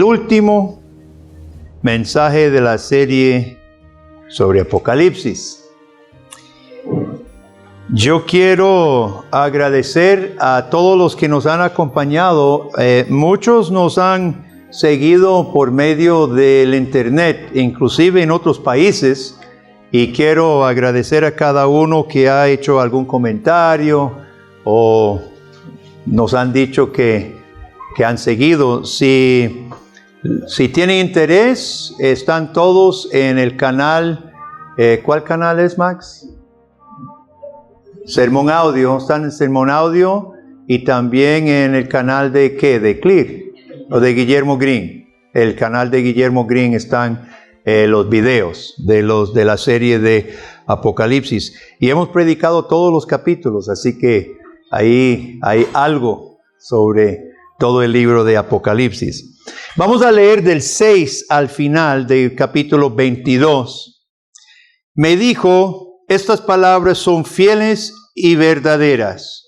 último mensaje de la serie sobre Apocalipsis. Yo quiero agradecer a todos los que nos han acompañado. Muchos nos han seguido por medio del internet, inclusive en otros países, y quiero agradecer a cada uno que ha hecho algún comentario o nos han dicho que han seguido. Si tienen interés, están todos en el canal. ¿Cuál canal es, Max? Sermón Audio. Están en Sermón Audio y también en el canal de ¿qué? De Clear o de Guillermo Green. El canal de Guillermo Green están los videos de la serie de Apocalipsis. Y hemos predicado todos los capítulos, así que ahí hay algo sobre todo el libro de Apocalipsis. Vamos a leer del 6 al final del capítulo 22. Me dijo, estas palabras son fieles y verdaderas.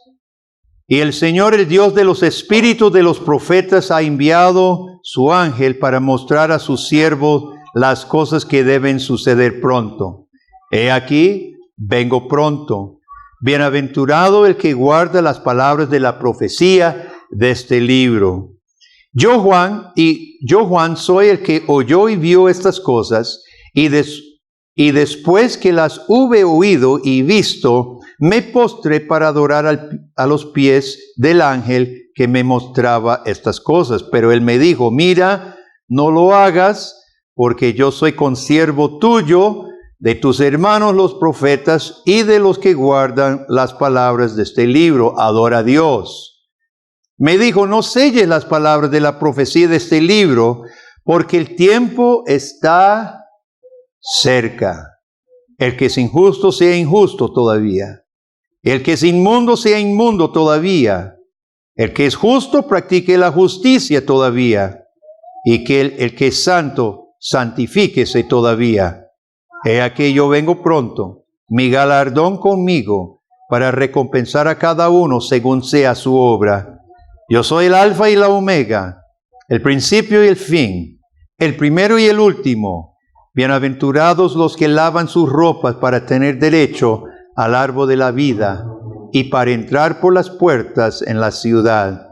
Y el Señor, el Dios de los espíritus de los profetas, ha enviado su ángel para mostrar a sus siervos las cosas que deben suceder pronto. He aquí, vengo pronto. Bienaventurado el que guarda las palabras de la profecía de este libro. Yo Juan, soy el que oyó y vio estas cosas, y después que las hube oído y visto, me postré para adorar a los pies del ángel que me mostraba estas cosas. Pero él me dijo, mira, no lo hagas, porque yo soy consiervo tuyo, de tus hermanos los profetas y de los que guardan las palabras de este libro. Adora a Dios. Me dijo, no selles las palabras de la profecía de este libro, porque el tiempo está cerca. El que es injusto sea injusto todavía. El que es inmundo sea inmundo todavía. El que es justo practique la justicia todavía. Y que el que es santo santifíquese todavía. He aquí yo vengo pronto, mi galardón conmigo, para recompensar a cada uno según sea su obra. Yo soy el alfa y la omega, el principio y el fin, el primero y el último. Bienaventurados los que lavan sus ropas para tener derecho al árbol de la vida y para entrar por las puertas en la ciudad.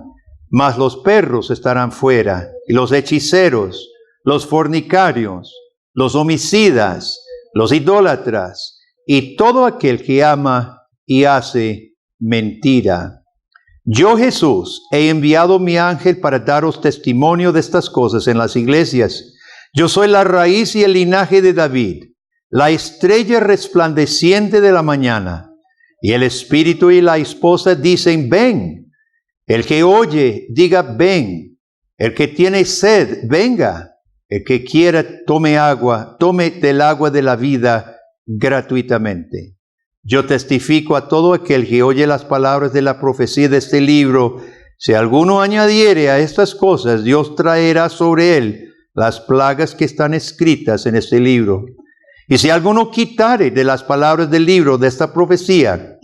Mas los perros estarán fuera, y los hechiceros, los fornicarios, los homicidas, los idólatras, y todo aquel que ama y hace mentira. Yo, Jesús, he enviado mi ángel para daros testimonio de estas cosas en las iglesias. Yo soy la raíz y el linaje de David, la estrella resplandeciente de la mañana. Y el espíritu y la esposa dicen, ven. El que oye, diga, ven. El que tiene sed, venga. El que quiera, tome del agua de la vida gratuitamente. Yo testifico a todo aquel que oye las palabras de la profecía de este libro. Si alguno añadiere a estas cosas, Dios traerá sobre él las plagas que están escritas en este libro. Y si alguno quitare de las palabras del libro de esta profecía,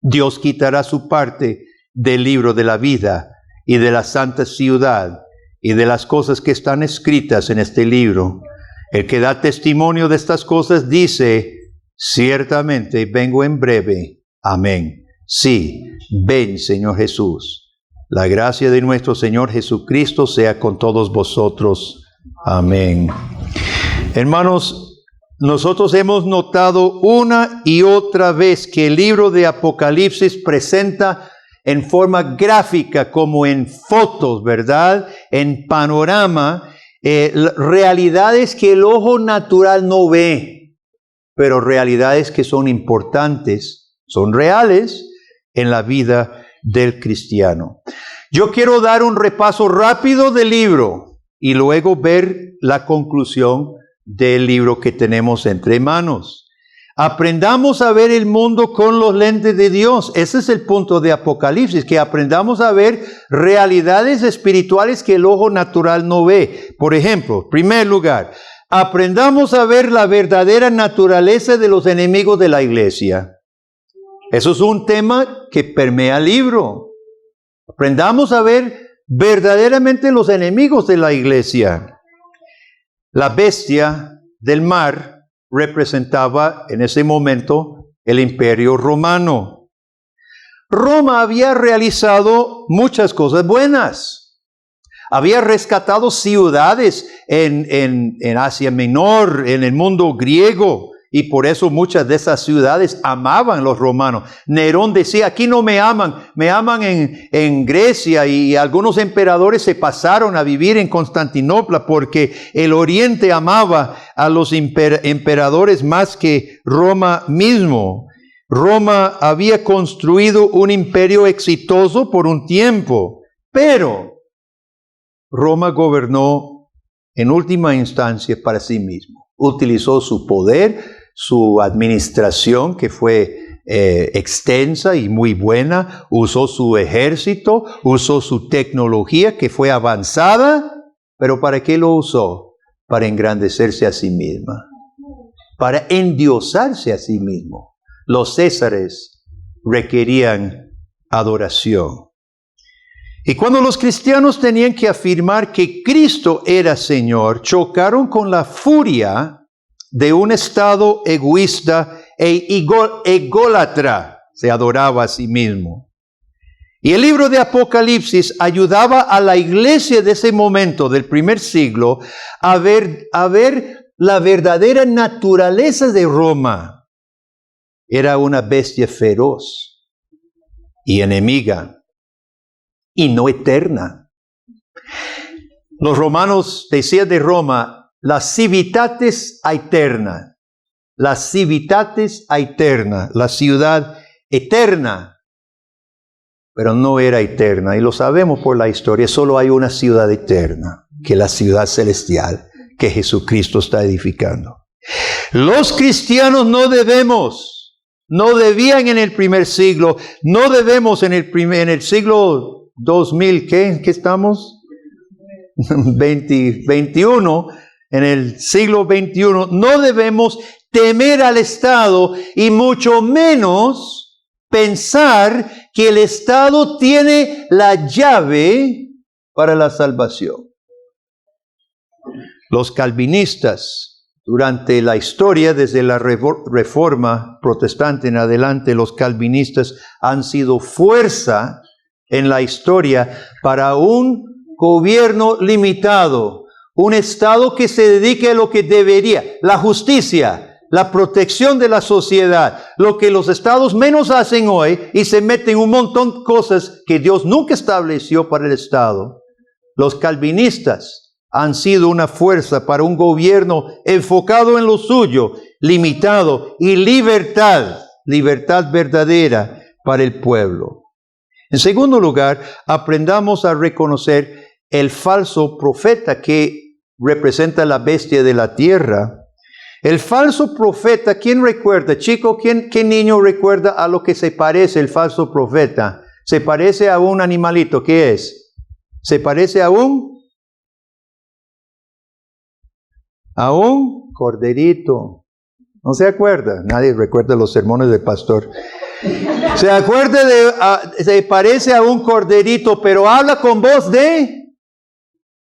Dios quitará su parte del libro de la vida y de la santa ciudad y de las cosas que están escritas en este libro. El que da testimonio de estas cosas dice, ciertamente vengo en breve. Amén. Sí, ven, Señor Jesús. La gracia de nuestro Señor Jesucristo sea con todos vosotros. Amén. Hermanos, nosotros hemos notado una y otra vez que el libro de Apocalipsis presenta en forma gráfica, como en fotos, ¿verdad? En panorama, realidades que el ojo natural no ve, pero realidades que son importantes, son reales en la vida del cristiano. Yo quiero dar un repaso rápido del libro y luego ver la conclusión del libro que tenemos entre manos. Aprendamos a ver el mundo con los lentes de Dios. Ese es el punto de Apocalipsis, que aprendamos a ver realidades espirituales que el ojo natural no ve. Por ejemplo, en primer lugar, aprendamos a ver la verdadera naturaleza de los enemigos de la iglesia. Eso es un tema que permea el libro. Aprendamos a ver verdaderamente los enemigos de la iglesia. La bestia del mar representaba en ese momento el Imperio Romano. Roma había realizado muchas cosas buenas. Había rescatado ciudades en Asia Menor, en el mundo griego, y por eso muchas de esas ciudades amaban los romanos. Nerón decía, aquí no me aman en Grecia, y algunos emperadores se pasaron a vivir en Constantinopla porque el oriente amaba a los emperadores más que Roma mismo. Roma había construido un imperio exitoso por un tiempo, pero Roma gobernó en última instancia para sí mismo. Utilizó su poder, su administración, que fue extensa y muy buena, usó su ejército, usó su tecnología, que fue avanzada, pero ¿para qué lo usó? Para engrandecerse a sí misma, para endiosarse a sí mismo. Los césares requerían adoración. Y cuando los cristianos tenían que afirmar que Cristo era Señor, chocaron con la furia de un estado egoísta e ególatra. Se adoraba a sí mismo. Y el libro de Apocalipsis ayudaba a la iglesia de ese momento, del primer siglo, a ver la verdadera naturaleza de Roma. Era una bestia feroz y enemiga, y no eterna. Los romanos decían de Roma, la civitates aeterna, la civitates aeterna, la ciudad eterna, pero no era eterna, y lo sabemos por la historia. Solo hay una ciudad eterna, que es la ciudad celestial que Jesucristo está edificando. Los cristianos no debían en el primer siglo, no debemos en el siglo 2000, ¿qué estamos? 21, en el siglo 21, no debemos temer al Estado y mucho menos pensar que el Estado tiene la llave para la salvación. Los calvinistas, durante la historia, desde la Reforma Protestante en adelante, los calvinistas han sido fuerza en la historia para un gobierno limitado, un Estado que se dedique a lo que debería, la justicia, la protección de la sociedad, lo que los estados menos hacen hoy, y se meten un montón de cosas que Dios nunca estableció para el Estado. Los calvinistas han sido una fuerza para un gobierno enfocado en lo suyo, limitado, y libertad verdadera para el pueblo. En segundo lugar, aprendamos a reconocer el falso profeta que representa la bestia de la tierra. El falso profeta, ¿quién recuerda? Chico, ¿qué niño recuerda a lo que se parece el falso profeta? Se parece a un animalito, ¿qué es? Se parece a un corderito. ¿No se acuerda? Nadie recuerda los sermones del pastor. Se acuerda se parece a un corderito, pero habla con voz de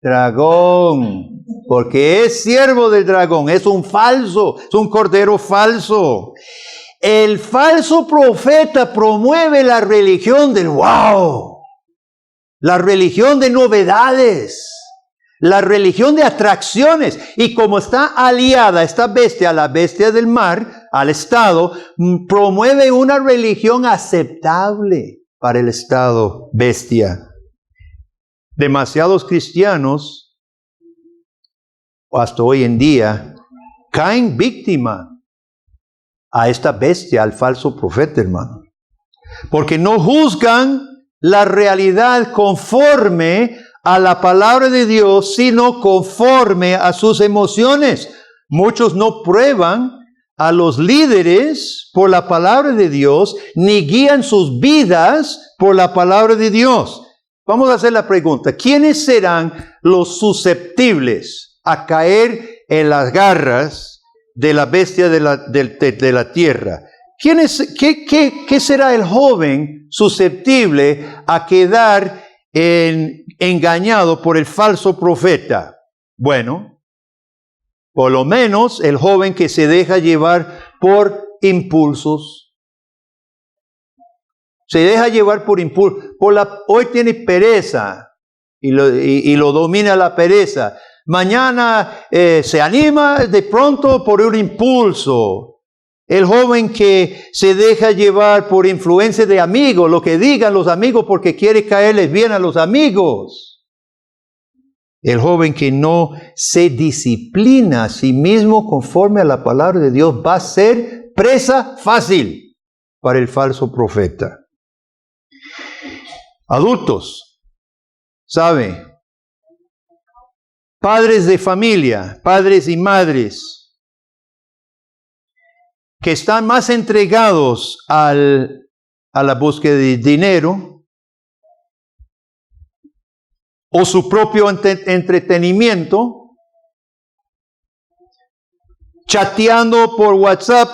dragón, porque es siervo del dragón, es un cordero falso. El falso profeta promueve la religión del wow, la religión de novedades, la religión de atracciones, y como está aliada esta bestia a la bestia del mar, al Estado, promueve una religión aceptable para el Estado bestia. Demasiados cristianos, hasta hoy en día, caen víctima a esta bestia, al falso profeta, hermano. Porque no juzgan la realidad conforme a la palabra de Dios, sino conforme a sus emociones. Muchos no prueban a los líderes por la palabra de Dios, ni guían sus vidas por la palabra de Dios. Vamos a hacer la pregunta, ¿quiénes serán los susceptibles a caer en las garras de la bestia de la tierra? ¿Qué será el joven susceptible a quedar engañado por el falso profeta? Bueno, por lo menos el joven que se deja llevar por impulsos. Se deja llevar por impulsos. Hoy tiene pereza y lo domina la pereza. Mañana se anima de pronto por un impulso. El joven que se deja llevar por influencia de amigos, lo que digan los amigos porque quiere caerles bien a los amigos. El joven que no se disciplina a sí mismo conforme a la palabra de Dios va a ser presa fácil para el falso profeta. Adultos, ¿sabe? Padres de familia, padres y madres, que están más entregados a la búsqueda de dinero o su propio entretenimiento, chateando por WhatsApp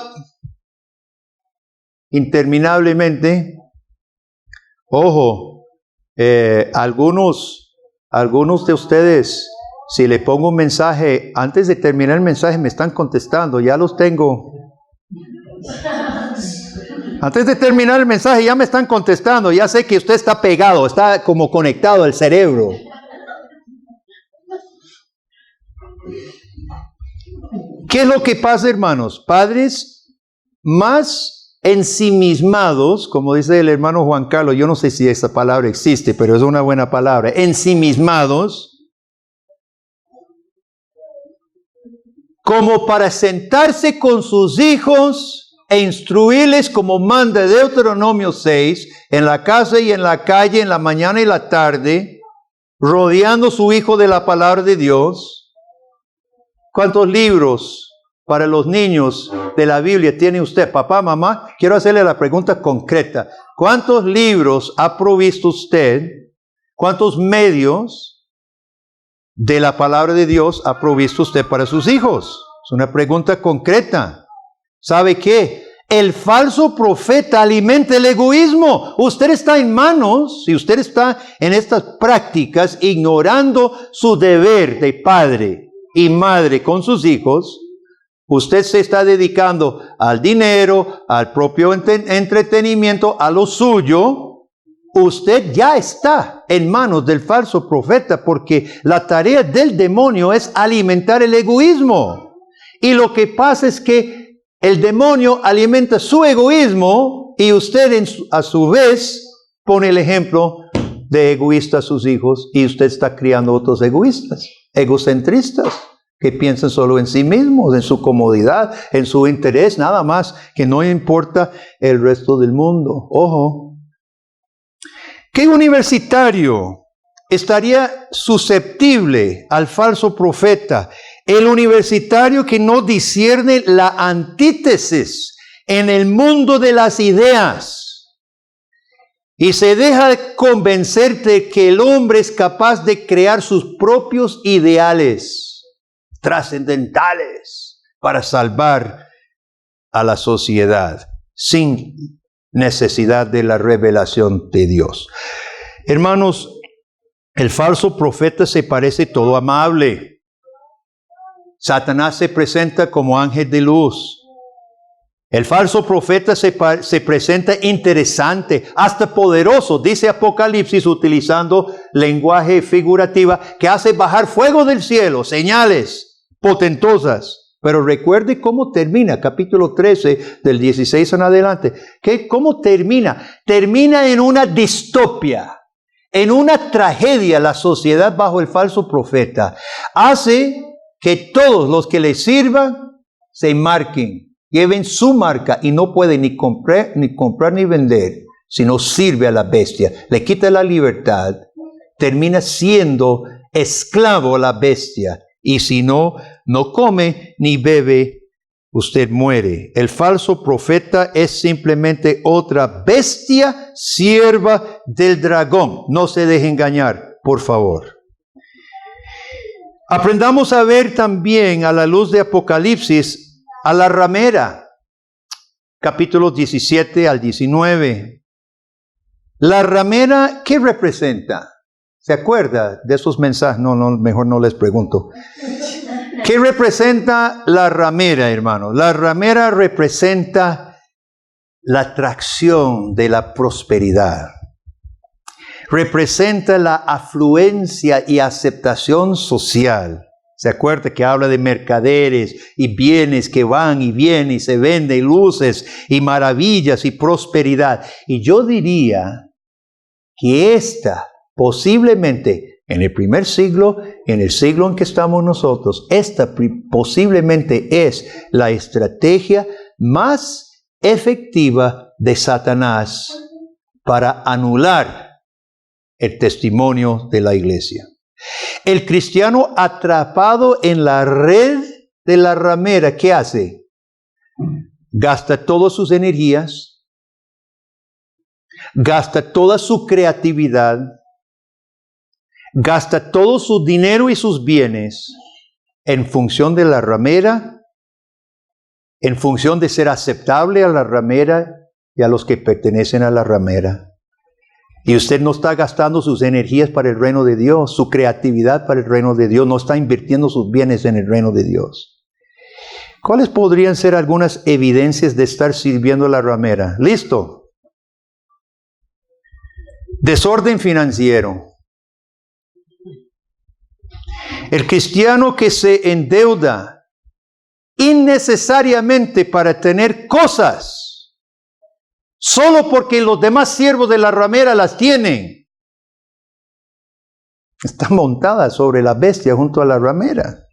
interminablemente. Ojo, algunos de ustedes, si le pongo un mensaje, antes de terminar el mensaje me están contestando, ya los tengo. Antes de terminar el mensaje ya me están contestando, ya sé que usted está pegado, está como conectado al cerebro. ¿Qué es lo que pasa, hermanos? Padres más ensimismados, como dice el hermano Juan Carlos, yo no sé si esa palabra existe, pero es una buena palabra, ensimismados, como para sentarse con sus hijos e instruirles como manda Deuteronomio 6, en la casa y en la calle, en la mañana y la tarde, rodeando su hijo de la palabra de Dios. ¿Cuántos libros para los niños de la Biblia tiene usted? Papá, mamá, quiero hacerle la pregunta concreta. ¿Cuántos libros ha provisto usted? ¿Cuántos medios de la palabra de Dios ha provisto usted para sus hijos? Es una pregunta concreta. ¿Sabe qué? El falso profeta alimenta el egoísmo. Usted está en manos, si usted está en estas prácticas, ignorando su deber de padre y madre con sus hijos, usted se está dedicando al dinero, al propio entretenimiento, a lo suyo. Usted ya está en manos del falso profeta, porque la tarea del demonio es alimentar el egoísmo. Y lo que pasa es que el demonio alimenta su egoísmo y usted a su vez pone el ejemplo de egoísta a sus hijos, y usted está criando otros egoístas, egocentristas, que piensan solo en sí mismos, en su comodidad, en su interés, nada más, que no importa el resto del mundo. Ojo. ¿Qué universitario estaría susceptible al falso profeta? El universitario que no discierne la antítesis en el mundo de las ideas y se deja convencer de que el hombre es capaz de crear sus propios ideales trascendentales para salvar a la sociedad sin necesidad de la revelación de Dios. Hermanos, el falso profeta se parece todo amable. Satanás se presenta como ángel de luz. El falso profeta se presenta interesante, hasta poderoso, dice Apocalipsis, utilizando lenguaje figurativo, que hace bajar fuego del cielo, señales potentosas. Pero recuerde cómo termina, capítulo 13, del 16 en adelante. ¿Cómo termina? Termina en una distopia, en una tragedia, la sociedad bajo el falso profeta. Hace que todos los que le sirvan se marquen, lleven su marca, y no pueden ni comprar ni vender, sino sirve a la bestia. Le quita la libertad, termina siendo esclavo a la bestia, y si no come ni bebe, usted muere. El falso profeta es simplemente otra bestia, sierva del dragón. No se deje engañar, por favor. Aprendamos a ver también, a la luz de Apocalipsis, a la ramera, capítulos 17 al 19. La ramera, ¿qué representa? ¿Se acuerda de esos mensajes? No, mejor no les pregunto. ¿Qué representa la ramera, hermano? La ramera representa la atracción de la prosperidad. Representa la afluencia y aceptación social. ¿Se acuerda que habla de mercaderes y bienes que van y vienen y se venden, y luces y maravillas y prosperidad? Y yo diría que esta posiblemente en el primer siglo, en el siglo en que estamos nosotros, esta posiblemente es la estrategia más efectiva de Satanás para anular el testimonio de la iglesia. El cristiano atrapado en la red de la ramera, ¿qué hace? Gasta todas sus energías, gasta toda su creatividad, gasta todo su dinero y sus bienes en función de la ramera, en función de ser aceptable a la ramera y a los que pertenecen a la ramera. Y usted no está gastando sus energías para el reino de Dios, su creatividad para el reino de Dios, no está invirtiendo sus bienes en el reino de Dios. ¿Cuáles podrían ser algunas evidencias de estar sirviendo a la ramera? Listo. Desorden financiero. El cristiano que se endeuda innecesariamente para tener cosas, solo porque los demás siervos de la ramera las tienen, está montada sobre la bestia junto a la ramera.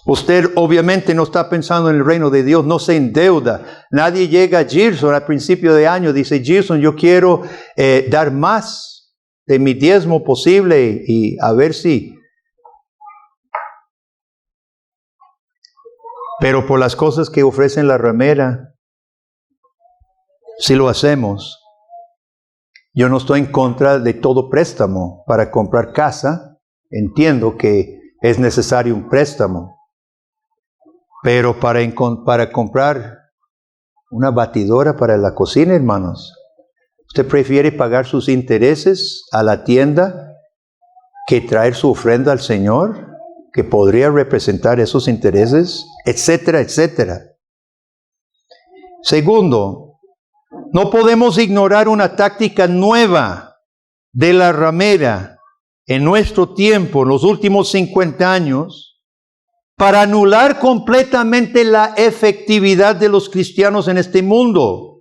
Usted obviamente no está pensando en el reino de Dios, no se endeuda. Nadie llega a Gerson al principio de año, dice: Gerson, yo quiero dar más de mi diezmo posible y a ver si. Pero por las cosas que ofrecen la ramera, si lo hacemos. Yo no estoy en contra de todo préstamo para comprar casa. Entiendo que es necesario un préstamo. Pero para comprar una batidora para la cocina, hermanos, ¿usted prefiere pagar sus intereses a la tienda que traer su ofrenda al Señor, que podría representar esos intereses, etcétera, etcétera? Segundo, no podemos ignorar una táctica nueva de la ramera en nuestro tiempo, en los últimos 50 años, para anular completamente la efectividad de los cristianos en este mundo.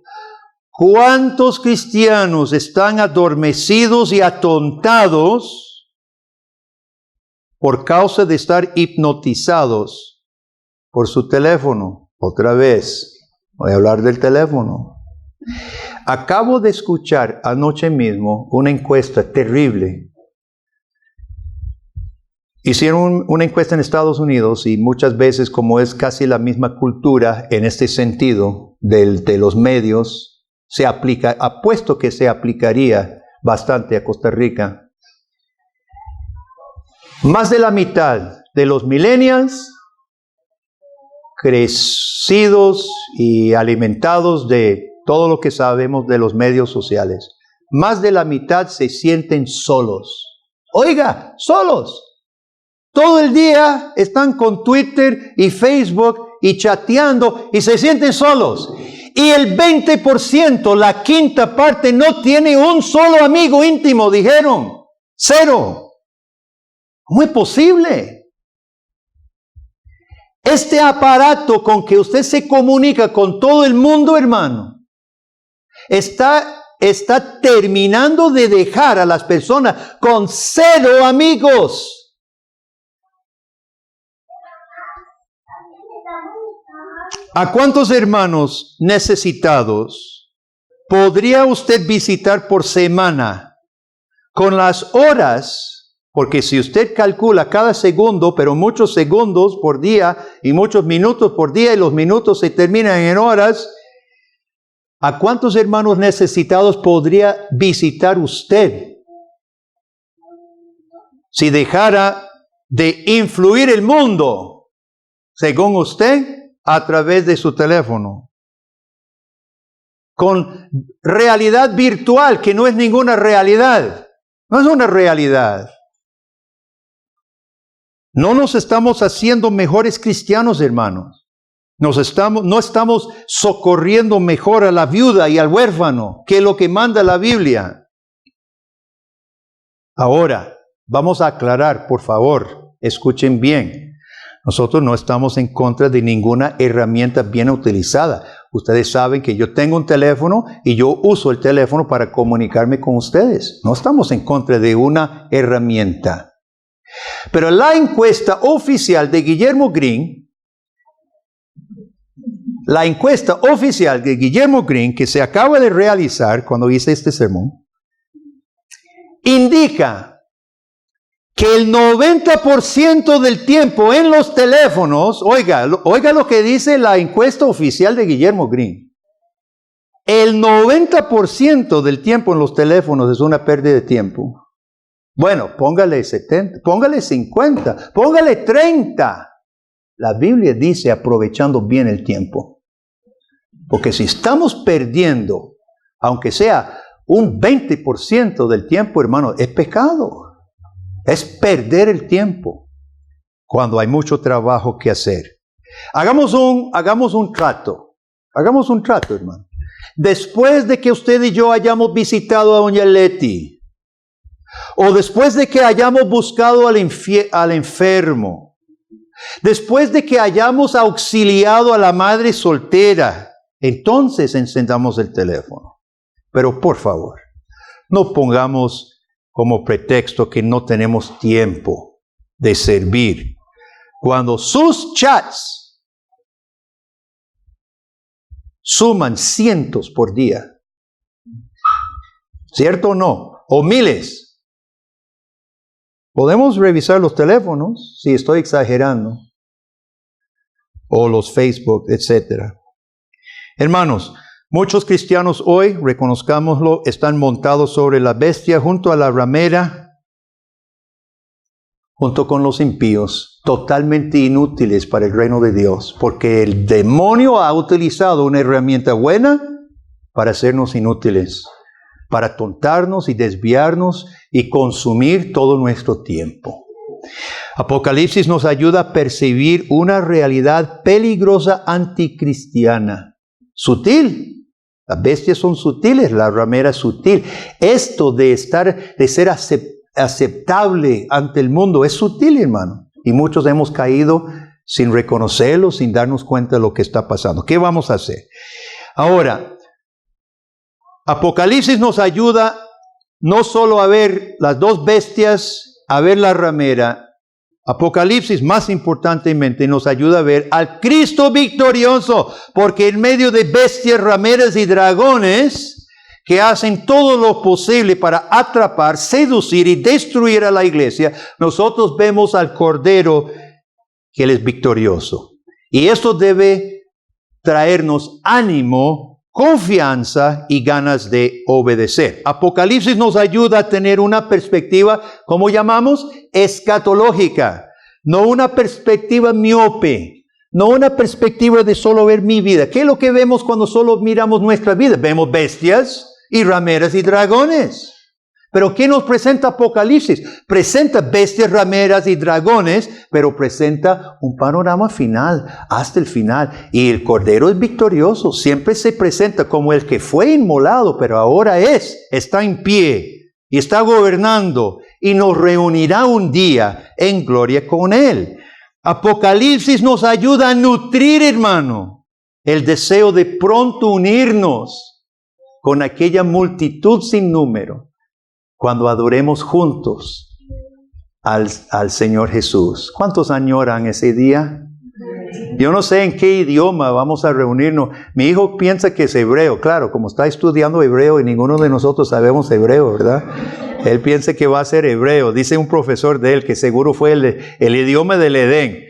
¿Cuántos cristianos están adormecidos y atontados por causa de estar hipnotizados por su teléfono? Otra vez, voy a hablar del teléfono. Acabo de escuchar anoche mismo una encuesta terrible. Hicieron una encuesta en Estados Unidos y muchas veces, como es casi la misma cultura en este sentido de los medios, se aplica, apuesto que se aplicaría bastante a Costa Rica. Más de la mitad de los millennials crecidos y alimentados de todo lo que sabemos de los medios sociales, más de la mitad se sienten solos. Oiga, solos. Todo el día están con Twitter y Facebook y chateando y se sienten solos. Y el 20%, la quinta parte, no tiene un solo amigo íntimo, dijeron. 0. ¿Cómo es posible? Este aparato con que usted se comunica con todo el mundo, hermano, está terminando de dejar a las personas con 0 amigos. ¿A cuántos hermanos necesitados podría usted visitar por semana con las horas? Porque si usted calcula cada segundo, pero muchos segundos por día y muchos minutos por día y los minutos se terminan en horas, ¿a cuántos hermanos necesitados podría visitar usted si dejara de influir el mundo, según usted, a través de su teléfono? Con realidad virtual, que no es ninguna realidad. No es una realidad. No nos estamos haciendo mejores cristianos, hermanos. No estamos socorriendo mejor a la viuda y al huérfano, que es lo que manda la Biblia. Ahora, vamos a aclarar, por favor, escuchen bien. Nosotros no estamos en contra de ninguna herramienta bien utilizada. Ustedes saben que yo tengo un teléfono y yo uso el teléfono para comunicarme con ustedes. No estamos en contra de una herramienta. Pero la encuesta oficial de Guillermo Green, que se acaba de realizar cuando hice este sermón, indica que el 90% del tiempo en los teléfonos, oiga lo que dice la encuesta oficial de Guillermo Green. El 90% del tiempo en los teléfonos es una pérdida de tiempo. Bueno, póngale 70, póngale 50, póngale 30. La Biblia dice aprovechando bien el tiempo. Porque si estamos perdiendo, aunque sea un 20% del tiempo, hermano, es pecado. Es perder el tiempo cuando hay mucho trabajo que hacer. Hagamos un trato. Hagamos un trato, hermano. Después de que usted y yo hayamos visitado a doña Leti, o después de que hayamos buscado al enfermo, después de que hayamos auxiliado a la madre soltera, entonces encendamos el teléfono. Pero por favor, no pongamos como pretexto que no tenemos tiempo de servir, cuando sus chats suman cientos por día. ¿Cierto o no? O miles. Podemos revisar los teléfonos, si estoy exagerando, o los Facebook, etc. Hermanos, muchos cristianos hoy, reconozcámoslo, están montados sobre la bestia junto a la ramera, junto con los impíos, totalmente inútiles para el reino de Dios, porque el demonio ha utilizado una herramienta buena para hacernos inútiles, para tontarnos y desviarnos y consumir todo nuestro tiempo. Apocalipsis nos ayuda a percibir una realidad peligrosa anticristiana. Sutil. Las bestias son sutiles, la ramera es sutil. Esto de ser aceptable ante el mundo es sutil, hermano. Y muchos hemos caído sin reconocerlo, sin darnos cuenta de lo que está pasando. ¿Qué vamos a hacer? Ahora, Apocalipsis nos ayuda no solo a ver las dos bestias, a ver la ramera. Apocalipsis, más importantemente, nos ayuda a ver al Cristo victorioso, porque en medio de bestias, rameras y dragones que hacen todo lo posible para atrapar, seducir y destruir a la iglesia, nosotros vemos al Cordero que Él es victorioso. Y esto debe traernos ánimo, confianza y ganas de obedecer. Apocalipsis nos ayuda a tener una perspectiva, ¿cómo llamamos? Escatológica. No una perspectiva miope. No una perspectiva de solo ver mi vida. ¿Qué es lo que vemos cuando solo miramos nuestra vida? Vemos bestias y rameras y dragones. Pero ¿qué nos presenta Apocalipsis? Presenta bestias, rameras y dragones, pero presenta un panorama final, hasta el final. Y el Cordero es victorioso, siempre se presenta como el que fue inmolado, pero ahora está en pie y está gobernando y nos reunirá un día en gloria con Él. Apocalipsis nos ayuda a nutrir, hermano, el deseo de pronto unirnos con aquella multitud sin número, cuando adoremos juntos al Señor Jesús. ¿Cuántos añoran ese día? Yo no sé en qué idioma vamos a reunirnos. Mi hijo piensa que es hebreo. Claro, como está estudiando hebreo y ninguno de nosotros sabemos hebreo, ¿verdad? Él piensa que va a ser hebreo. Dice un profesor de él que seguro fue el idioma del Edén.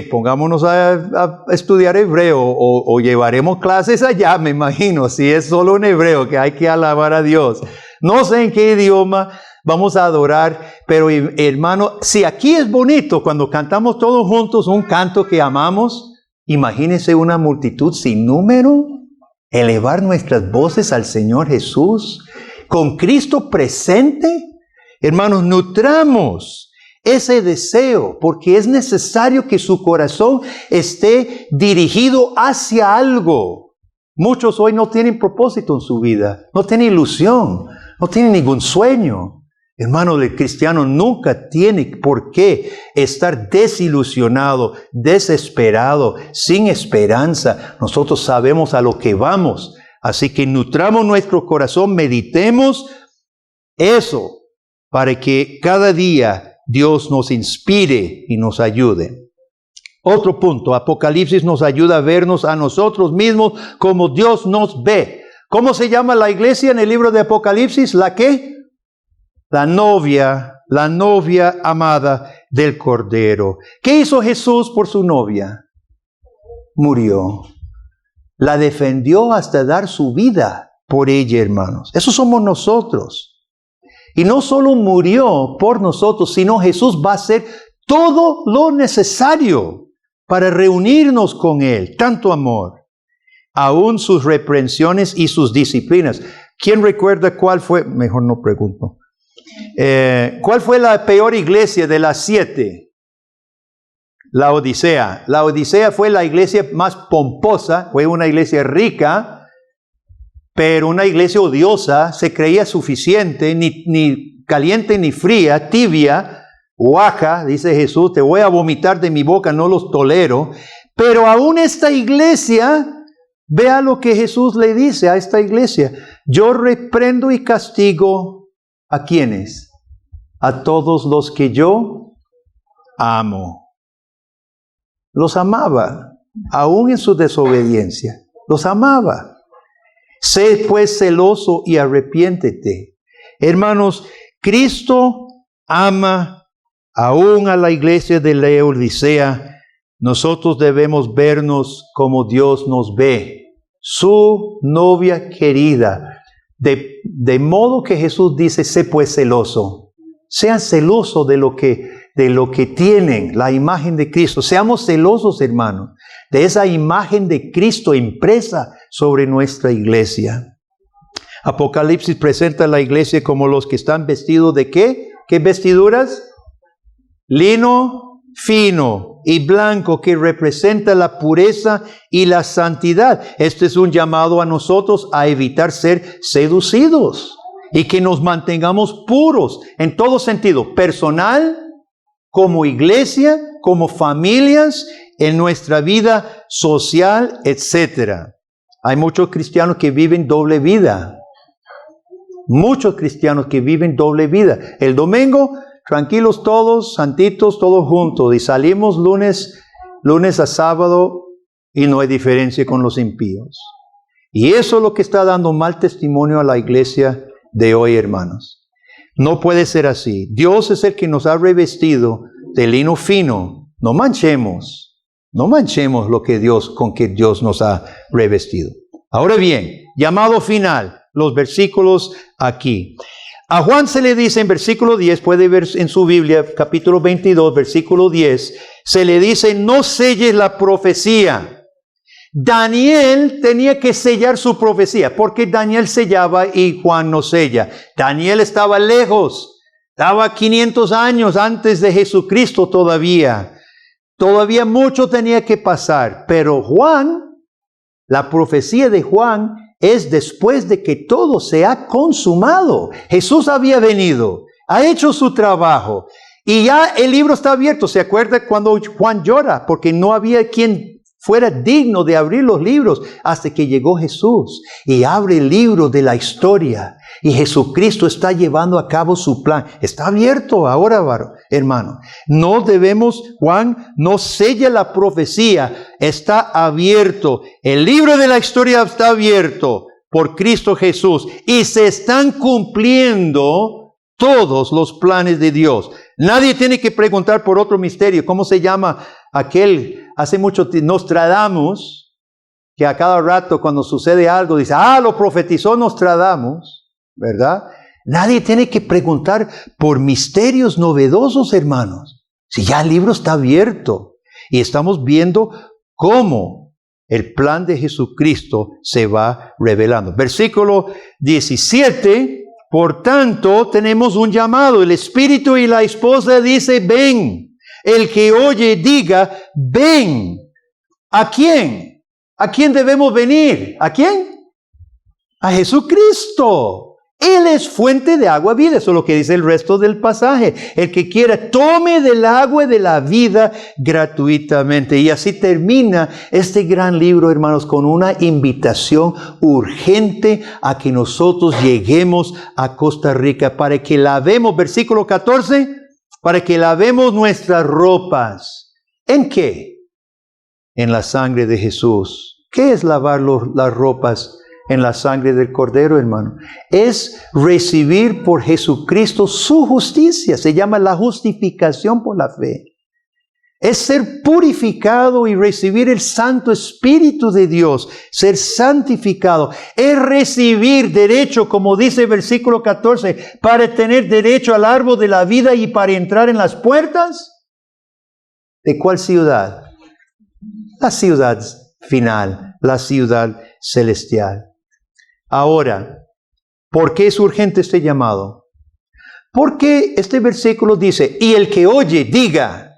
Pongámonos a estudiar hebreo o llevaremos clases allá, me imagino, si es solo un hebreo que hay que alabar a Dios. No sé en qué idioma vamos a adorar, pero hermano, si aquí es bonito cuando cantamos todos juntos un canto que amamos, imagínense una multitud sin número, elevar nuestras voces al Señor Jesús, con Cristo presente, Hermanos, nutramos ese deseo, porque es necesario que su corazón esté dirigido hacia algo. Muchos hoy no tienen propósito en su vida, no tienen ilusión, no tienen ningún sueño. Hermano, el cristiano nunca tiene por qué estar desilusionado, desesperado, sin esperanza. Nosotros sabemos a lo que vamos. Así que nutramos nuestro corazón, meditemos eso para que cada día Dios nos inspire y nos ayude. Otro punto, Apocalipsis nos ayuda a vernos a nosotros mismos como Dios nos ve. ¿Cómo se llama la iglesia en el libro de Apocalipsis? ¿La qué? La novia amada del Cordero. ¿Qué hizo Jesús por su novia? Murió. La defendió hasta dar su vida por ella, hermanos. Eso somos nosotros. Y no solo murió por nosotros, sino Jesús va a hacer todo lo necesario para reunirnos con Él. Tanto amor. Aún sus reprensiones y sus disciplinas. ¿Quién recuerda cuál fue? Mejor no pregunto. ¿Cuál fue la peor iglesia de las 7? La Odisea. La Odisea fue la iglesia más pomposa, fue una iglesia rica, pero una iglesia odiosa, se creía suficiente, ni caliente ni fría, tibia, guaja, dice Jesús, te voy a vomitar de mi boca, no los tolero. Pero aún esta iglesia, vea lo que Jesús le dice a esta iglesia, yo reprendo y castigo. ¿A quiénes? A todos los que yo amo. Los amaba, aún en su desobediencia. Los amaba. Sé pues celoso y arrepiéntete. Hermanos, Cristo ama aún a la iglesia de Laodicea. Nosotros debemos vernos como Dios nos ve. Su novia querida. De modo que Jesús dice, sé pues celoso. Sean celosos de lo que tienen, la imagen de Cristo. Seamos celosos, hermanos, de esa imagen de Cristo impresa sobre nuestra iglesia. Apocalipsis presenta a la iglesia como los que están vestidos de ¿qué? ¿Qué vestiduras? Lino fino y blanco, que representa la pureza y la santidad. Este es un llamado a nosotros a evitar ser seducidos y que nos mantengamos puros en todo sentido, personal, como iglesia, como familias, en nuestra vida social, etc. Hay muchos cristianos que viven doble vida. Muchos cristianos que viven doble vida. El domingo, tranquilos todos, santitos, todos juntos. Y salimos lunes a sábado y no hay diferencia con los impíos. Y eso es lo que está dando mal testimonio a la iglesia de hoy, hermanos. No puede ser así. Dios es el que nos ha revestido de lino fino. No manchemos con que Dios nos ha revestido. Ahora bien, llamado final, los versículos aquí. A Juan se le dice en versículo 10, puede ver en su Biblia, capítulo 22, versículo 10, se le dice, no selles la profecía. Daniel tenía que sellar su profecía, porque Daniel sellaba y Juan no sella. Daniel estaba lejos, estaba 500 años antes de Jesucristo todavía. Todavía mucho tenía que pasar, pero Juan, la profecía de Juan, es después de que todo se ha consumado. Jesús había venido, ha hecho su trabajo y ya el libro está abierto. ¿Se acuerda cuando Juan llora? Porque no había quien fuera digno de abrir los libros hasta que llegó Jesús y abre el libro de la historia. Y Jesucristo está llevando a cabo su plan. Está abierto ahora, hermano. No debemos, Juan no sella la profecía. Está abierto. El libro de la historia está abierto por Cristo Jesús. Y se están cumpliendo todos los planes de Dios. Nadie tiene que preguntar por otro misterio. ¿Cómo se llama aquel? Hace mucho tiempo, Nostradamus, que a cada rato cuando sucede algo dice, lo profetizó Nostradamus. ¿Verdad? Nadie tiene que preguntar por misterios novedosos, hermanos. Si ya el libro está abierto y estamos viendo cómo el plan de Jesucristo se va revelando. Versículo 17, Por tanto, tenemos un llamado. El Espíritu y la esposa dice, ven. El que oye diga, ven. ¿A quién? ¿A quién debemos venir? ¿A quién? A Jesucristo. Él es fuente de agua vida. Eso es lo que dice el resto del pasaje. El que quiera, tome del agua de la vida gratuitamente. Y así termina este gran libro, hermanos, con una invitación urgente a que nosotros lleguemos a Costa Rica para que lavemos, versículo 14, para que lavemos nuestras ropas. ¿En qué? En la sangre de Jesús. ¿Qué es lavar las ropas? En la sangre del Cordero, hermano. Es recibir por Jesucristo su justicia. Se llama la justificación por la fe. Es ser purificado y recibir el Santo Espíritu de Dios. Ser santificado. Es recibir derecho, como dice el versículo 14, para tener derecho al árbol de la vida y para entrar en las puertas. ¿De cuál ciudad? La ciudad final, la ciudad celestial. Ahora, ¿por qué es urgente este llamado? Porque este versículo dice, y el que oye, diga.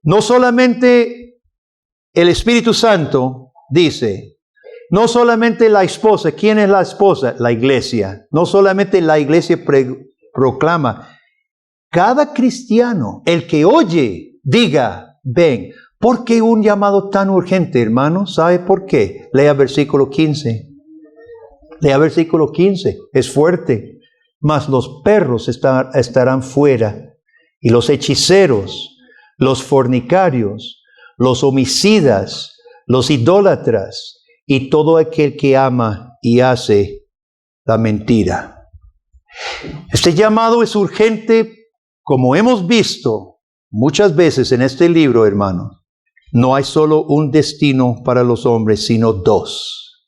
No solamente el Espíritu Santo dice, no solamente la esposa. ¿Quién es la esposa? La iglesia. No solamente la iglesia proclama. Cada cristiano, el que oye, diga, ven. ¿Por qué un llamado tan urgente, hermano? ¿Sabe por qué? Lea versículo 15. Lea versículo 15. Es fuerte. Mas los perros estarán fuera, y los hechiceros, los fornicarios, los homicidas, los idólatras, y todo aquel que ama y hace la mentira. Este llamado es urgente, como hemos visto muchas veces en este libro, hermanos. No hay solo un destino para los hombres, sino dos.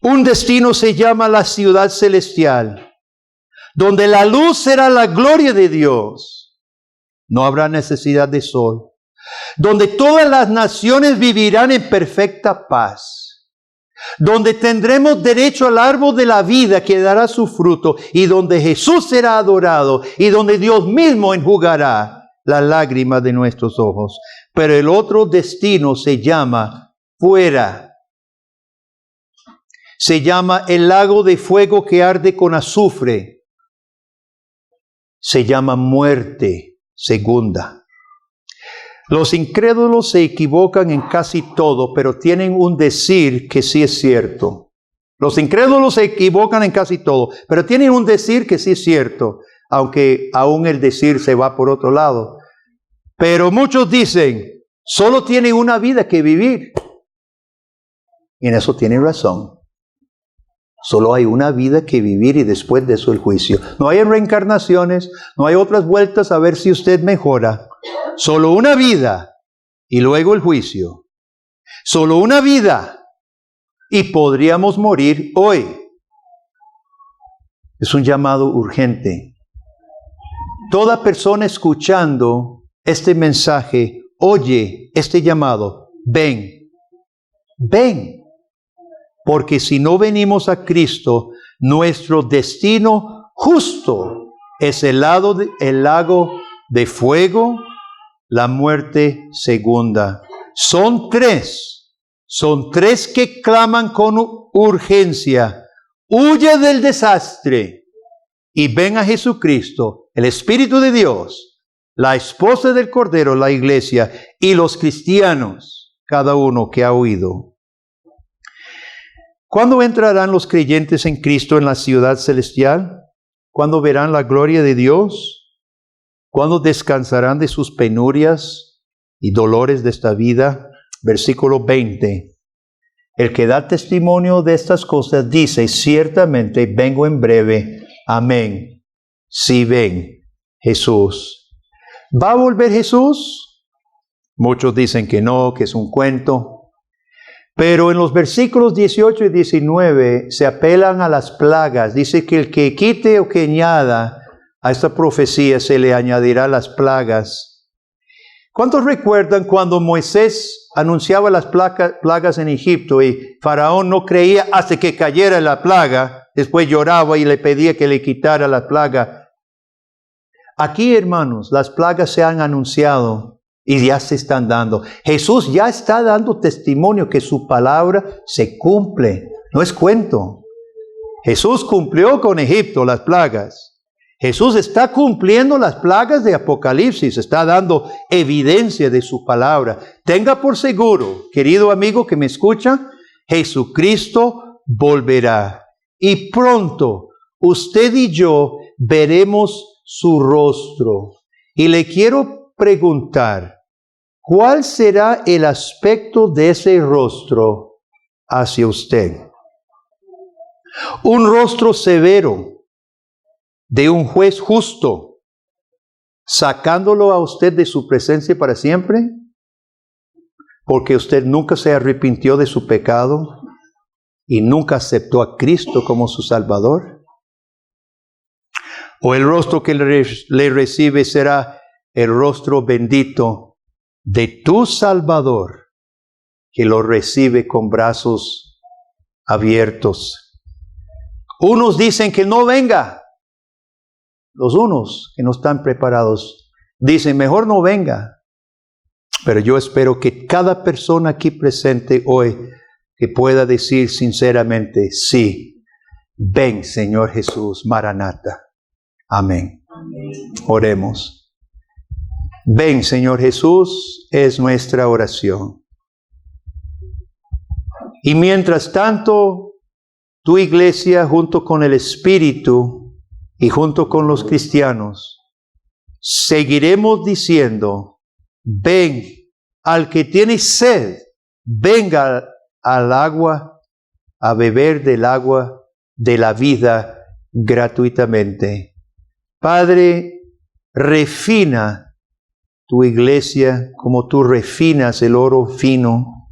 Un destino se llama la ciudad celestial, donde la luz será la gloria de Dios. No habrá necesidad de sol. Donde todas las naciones vivirán en perfecta paz. Donde tendremos derecho al árbol de la vida que dará su fruto, y donde Jesús será adorado, y donde Dios mismo enjugará la lágrima de nuestros ojos. Pero el otro destino se llama fuera. Se llama el lago de fuego que arde con azufre. Se llama muerte segunda. Los incrédulos se equivocan en casi todo, pero tienen un decir que sí es cierto. Los incrédulos se equivocan en casi todo, pero tienen un decir que sí es cierto, aunque aún el decir se va por otro lado. Pero muchos dicen, solo tienen una vida que vivir. Y en eso tienen razón. Solo hay una vida que vivir y después de eso el juicio. No hay reencarnaciones, no hay otras vueltas a ver si usted mejora. Solo una vida y luego el juicio. Solo una vida y podríamos morir hoy. Es un llamado urgente. Toda persona escuchando este mensaje, oye este llamado, ven, ven. Porque si no venimos a Cristo, nuestro destino justo es el lago de fuego, la muerte segunda. Son tres que claman con urgencia. Huye del desastre y ven a Jesucristo, el Espíritu de Dios, la esposa del Cordero, la iglesia, y los cristianos, cada uno que ha oído. ¿Cuándo entrarán los creyentes en Cristo en la ciudad celestial? ¿Cuándo verán la gloria de Dios? ¿Cuándo descansarán de sus penurias y dolores de esta vida? Versículo 20. El que da testimonio de estas cosas dice, ciertamente vengo en breve. Amén. Si ven, Jesús. ¿Va a volver Jesús? Muchos dicen que no, que es un cuento. Pero en los versículos 18 y 19 se apelan a las plagas. Dice que el que quite o que añada a esta profecía se le añadirá las plagas. ¿Cuántos recuerdan cuando Moisés anunciaba las plagas en Egipto y Faraón no creía hasta que cayera la plaga. Después lloraba y le pedía que le quitara la plaga. Aquí, hermanos, las plagas se han anunciado y ya se están dando. Jesús ya está dando testimonio que su palabra se cumple. No es cuento. Jesús cumplió con Egipto las plagas. Jesús está cumpliendo las plagas de Apocalipsis, está dando evidencia de su palabra. Tenga por seguro, querido amigo que me escucha, Jesucristo volverá. Y pronto usted y yo veremos su rostro. Y le quiero preguntar, ¿cuál será el aspecto de ese rostro hacia usted? Un rostro severo de un juez justo, sacándolo a usted de su presencia para siempre, porque usted nunca se arrepintió de su pecado y nunca aceptó a Cristo como su Salvador. O el rostro que le recibe será el rostro bendito de tu Salvador, que lo recibe con brazos abiertos. Unos dicen que no venga. Los unos que no están preparados dicen, mejor no venga. Pero yo espero que cada persona aquí presente hoy que pueda decir sinceramente, sí, ven Señor Jesús, Maranata. Amén. Amén. Oremos. Ven Señor Jesús, es nuestra oración. Y mientras tanto, tu iglesia junto con el Espíritu y junto con los cristianos, seguiremos diciendo, ven, al que tiene sed, venga al agua, a beber del agua de la vida gratuitamente. Padre, refina tu iglesia como tú refinas el oro fino.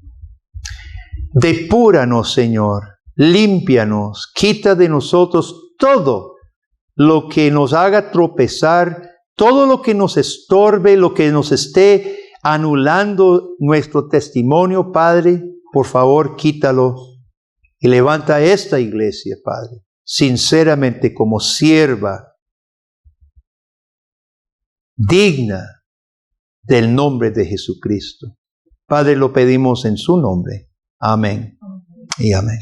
Depúranos, Señor, límpianos, quita de nosotros todo lo que nos haga tropezar, todo lo que nos estorbe, lo que nos esté anulando nuestro testimonio, Padre, por favor, quítalo y levanta esta iglesia, Padre, sinceramente como sierva, digna del nombre de Jesucristo. Padre, lo pedimos en su nombre. Amén y amén.